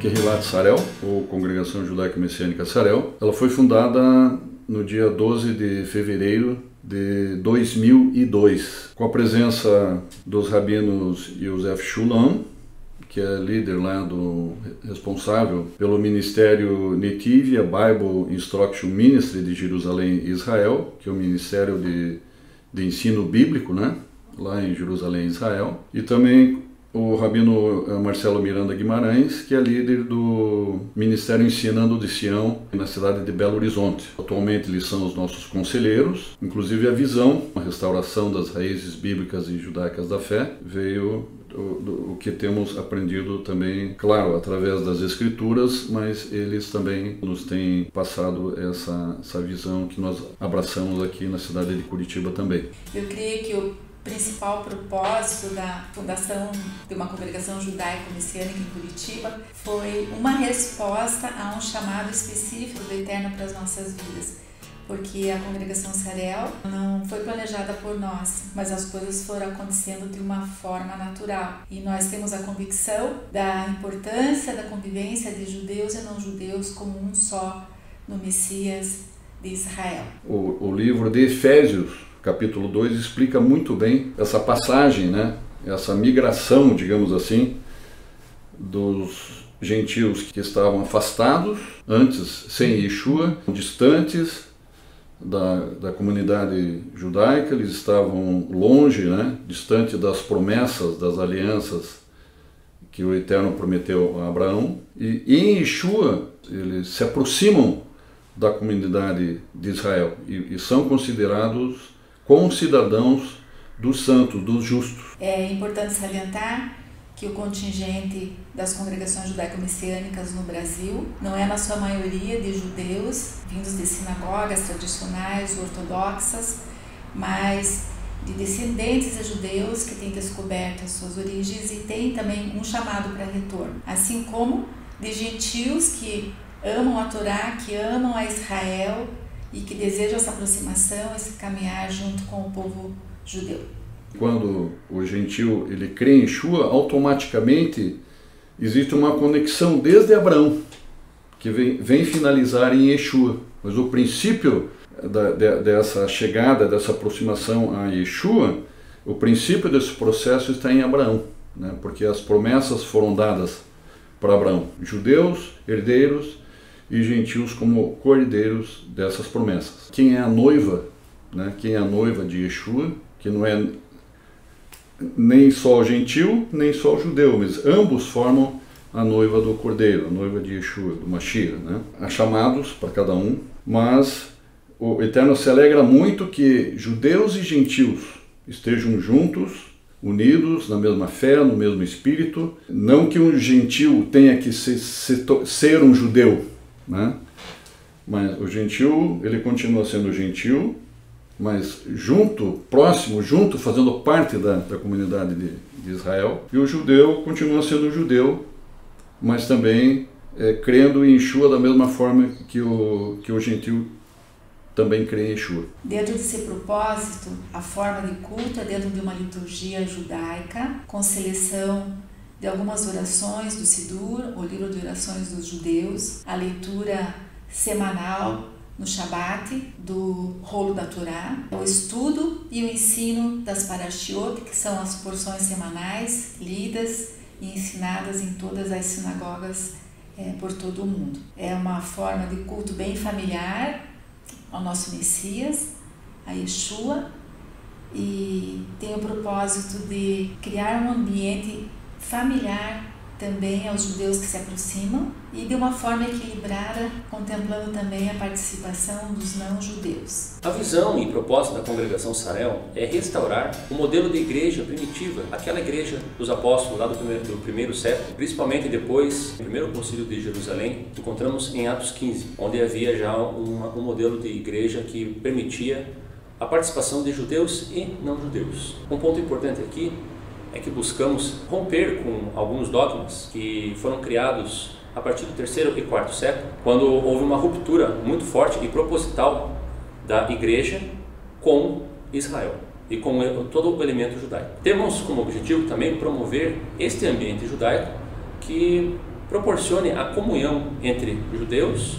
Kehilat Sarel, ou Congregação Judaica Messiânica Sarel. Ela foi fundada no dia 12 de fevereiro de 2002, com a presença dos rabinos Yosef Shulam, que é líder lá responsável pelo Ministério Netivia Bible Instruction Ministry de Jerusalém e Israel, que é o Ministério de Ensino Bíblico, né, lá em Jerusalém e Israel, e também o rabino Marcelo Miranda Guimarães, que é líder do Ministério Ensinando de Sião, na cidade de Belo Horizonte. Atualmente eles são os nossos conselheiros, inclusive a visão, a restauração das raízes bíblicas e judaicas da fé, veio o que temos aprendido também, claro, através das Escrituras, mas eles também nos têm passado essa visão que nós abraçamos aqui na cidade de Curitiba também. Eu creio que o principal propósito da fundação de uma congregação judaico-messiânica em Curitiba foi uma resposta a um chamado específico do Eterno para as nossas vidas. Porque a congregação Sarel não foi planejada por nós, mas as coisas foram acontecendo de uma forma natural. E nós temos a convicção da importância da convivência de judeus e não-judeus como um só no Messias de Israel. O livro de Efésios, capítulo 2, explica muito bem essa passagem, né? Essa migração, digamos assim, dos gentios que estavam afastados, antes sem Yeshua, distantes da comunidade judaica, eles estavam longe, né? Distante das promessas, das alianças que o Eterno prometeu a Abraão. E em Yeshua, eles se aproximam da comunidade de Israel e são considerados concidadãos dos santos, dos justos. É importante salientar que o contingente das congregações judaico-messiânicas no Brasil não é na sua maioria de judeus vindos de sinagogas tradicionais ortodoxas, mas de descendentes de judeus que têm descoberto as suas origens e têm também um chamado para retorno, assim como de gentios que amam a Torá, que amam a Israel e que desejam essa aproximação, esse caminhar junto com o povo judeu. Quando o gentio ele crê em Yeshua, automaticamente existe uma conexão desde Abraão, que vem finalizar em Yeshua. Mas o princípio dessa chegada, dessa aproximação a Yeshua, o princípio desse processo está em Abraão, né? Porque as promessas foram dadas para Abraão, judeus, herdeiros, e gentios como co-herdeiros dessas promessas. Quem é a noiva, né? Quem é a noiva de Yeshua, que não é nem só o gentio, nem só o judeu, mas ambos formam a noiva do Cordeiro, a noiva de Yeshua, do Mashiach, né? Há chamados para cada um, mas o Eterno se alegra muito que judeus e gentios estejam juntos, unidos na mesma fé, no mesmo espírito. Não que um gentio tenha que ser um judeu, né? Mas o gentio, ele continua sendo gentio, mas próximo, fazendo parte da comunidade de Israel. E o judeu continua sendo judeu, mas também crendo em Yeshua da mesma forma que o gentio também crê em Yeshua. Dentro desse propósito, a forma de culto é dentro de uma liturgia judaica, com seleção de algumas orações do Sidur, o livro de orações dos judeus, a leitura semanal no Shabat do rolo da Torá, o estudo e o ensino das parashiot, que são as porções semanais lidas e ensinadas em todas as sinagogas por todo o mundo. É uma forma de culto bem familiar ao nosso Messias, a Yeshua, e tem o propósito de criar um ambiente familiar também aos judeus que se aproximam e de uma forma equilibrada, contemplando também a participação dos não-judeus. A visão e propósito da congregação Sarel é restaurar o modelo de igreja primitiva, aquela igreja dos apóstolos lá do primeiro século, principalmente depois do primeiro concílio de Jerusalém, encontramos em Atos 15, onde havia já um modelo de igreja que permitia a participação de judeus e não-judeus. Um ponto importante aqui é que buscamos romper com alguns dogmas que foram criados a partir do terceiro e quarto século, quando houve uma ruptura muito forte e proposital da igreja com Israel e com todo o elemento judaico. Temos como objetivo também promover este ambiente judaico que proporcione a comunhão entre judeus,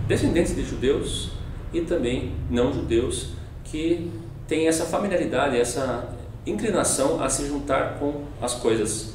descendentes de judeus e também não judeus que têm essa familiaridade, essa inclinação a se juntar com as coisas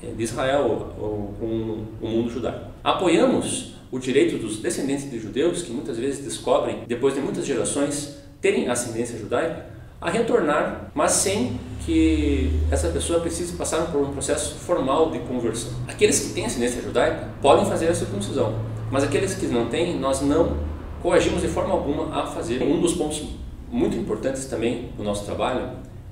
de Israel ou com o mundo judaico. Apoiamos o direito dos descendentes de judeus, que muitas vezes descobrem, depois de muitas gerações, terem ascendência judaica, a retornar, mas sem que essa pessoa precise passar por um processo formal de conversão. Aqueles que têm ascendência judaica podem fazer a circuncisão, mas aqueles que não têm, nós não coagimos de forma alguma a fazer. Um dos pontos muito importantes também do nosso trabalho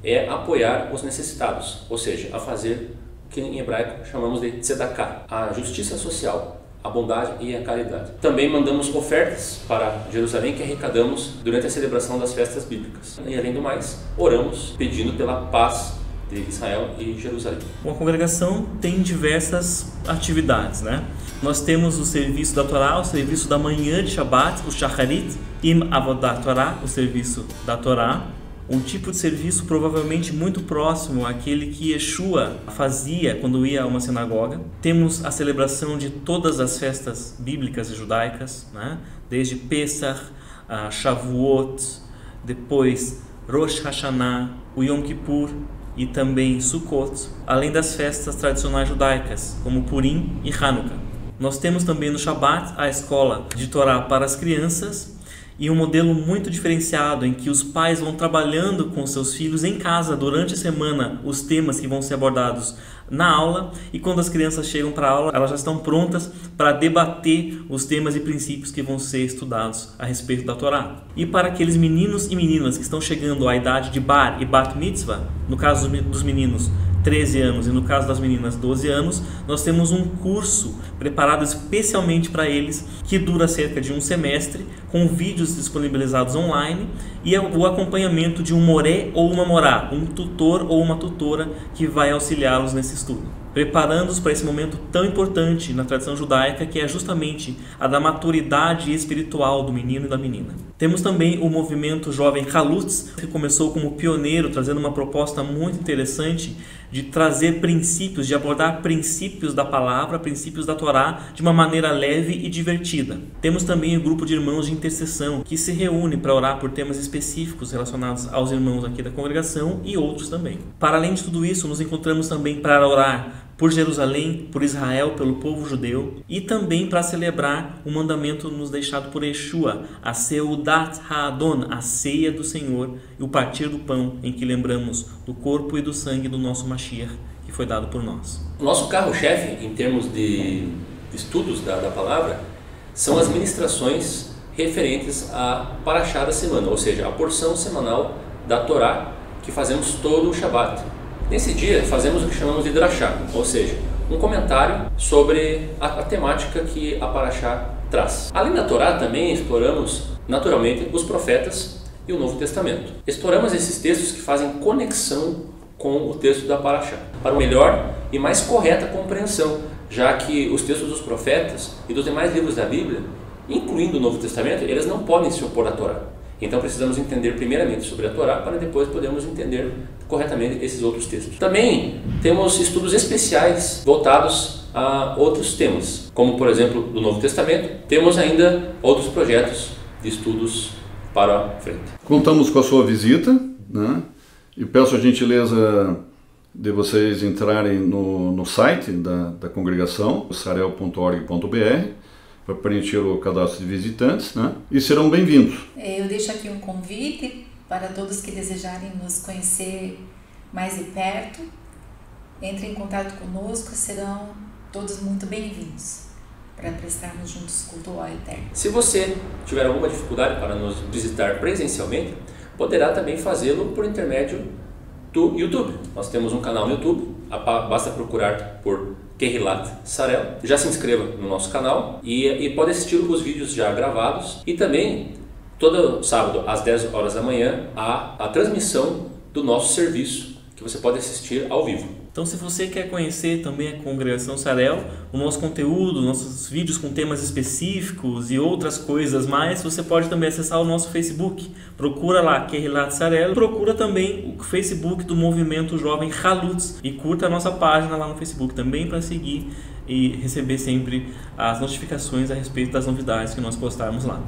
é apoiar os necessitados, ou seja, a fazer o que em hebraico chamamos de tzedakah, a justiça social, a bondade e a caridade. Também mandamos ofertas para Jerusalém que arrecadamos durante a celebração das festas bíblicas. E além do mais, oramos pedindo pela paz de Israel e Jerusalém. A congregação tem diversas atividades, né? Nós temos o serviço da Torá, o serviço da manhã de Shabbat, o Shacharit, Im Avodat Torá, o serviço da Torá. Um tipo de serviço provavelmente muito próximo àquele que Yeshua fazia quando ia a uma sinagoga. Temos a celebração de todas as festas bíblicas e judaicas, né? Desde Pesach, Shavuot, depois Rosh Hashanah, o Yom Kippur e também Sukkot, além das festas tradicionais judaicas, como Purim e Hanukkah. Nós temos também no Shabat a escola de Torá para as crianças, e um modelo muito diferenciado em que os pais vão trabalhando com seus filhos em casa durante a semana os temas que vão ser abordados na aula, e quando as crianças chegam para a aula, elas já estão prontas para debater os temas e princípios que vão ser estudados a respeito da Torá. E para aqueles meninos e meninas que estão chegando à idade de Bar e Bat Mitzvah, no caso dos meninos 13 anos e no caso das meninas 12 anos, nós temos um curso preparado especialmente para eles que dura cerca de um semestre, com vídeos disponibilizados online e o acompanhamento de um moré ou uma morá, um tutor ou uma tutora que vai auxiliá-los nesse estudo, preparando-os para esse momento tão importante na tradição judaica, que é justamente a da maturidade espiritual do menino e da menina. Temos também o movimento Jovem Halutz, que começou como pioneiro, trazendo uma proposta muito interessante de trazer princípios, de abordar princípios da palavra, princípios da Torá, de uma maneira leve e divertida. Temos também o grupo de irmãos de intercessão, que se reúne para orar por temas específicos relacionados aos irmãos aqui da congregação e outros também. Para além de tudo isso, nos encontramos também para orar por Jerusalém, por Israel, pelo povo judeu, e também para celebrar o mandamento nos deixado por Yeshua, a Seudat HaAdon, a ceia do Senhor, e o partir do pão, em que lembramos do corpo e do sangue do nosso Mashiach, que foi dado por nós. O nosso carro-chefe, em termos de estudos da palavra, são as ministrações referentes à Parashá da semana, ou seja, a porção semanal da Torá que fazemos todo o Shabat. Nesse dia fazemos o que chamamos de drashá, ou seja, um comentário sobre a temática que a Parashá traz. Além da Torá, também exploramos naturalmente os profetas e o Novo Testamento. Exploramos esses textos que fazem conexão com o texto da Parashá, para uma melhor e mais correta compreensão, já que os textos dos profetas e dos demais livros da Bíblia, incluindo o Novo Testamento, eles não podem se opor à Torá. Então precisamos entender primeiramente sobre a Torá para depois podermos entender corretamente esses outros textos. Também temos estudos especiais voltados a outros temas, como por exemplo do Novo Testamento. Temos ainda outros projetos de estudos para frente. Contamos com a sua visita, né? E peço a gentileza de vocês entrarem no site da congregação, sarel.org.br, para preencher o cadastro de visitantes, né? E serão bem-vindos. Eu deixo aqui um convite para todos que desejarem nos conhecer mais de perto. Entrem em contato conosco, serão todos muito bem-vindos para prestarmos juntos culto ao Eterno. Se você tiver alguma dificuldade para nos visitar presencialmente, poderá também fazê-lo por intermédio do YouTube. Nós temos um canal no YouTube, basta procurar por Kehilat Sarel. Já se inscreva no nosso canal e pode assistir os vídeos já gravados, e também todo sábado às 10 horas da manhã a transmissão do nosso serviço, que você pode assistir ao vivo. Então, se você quer conhecer também a Congregação Sarel, o nosso conteúdo, nossos vídeos com temas específicos e outras coisas mais, você pode também acessar o nosso Facebook. Procura lá Kehilat Sarel, procura também o Facebook do Movimento Jovem Halutz e curta a nossa página lá no Facebook também para seguir e receber sempre as notificações a respeito das novidades que nós postarmos lá.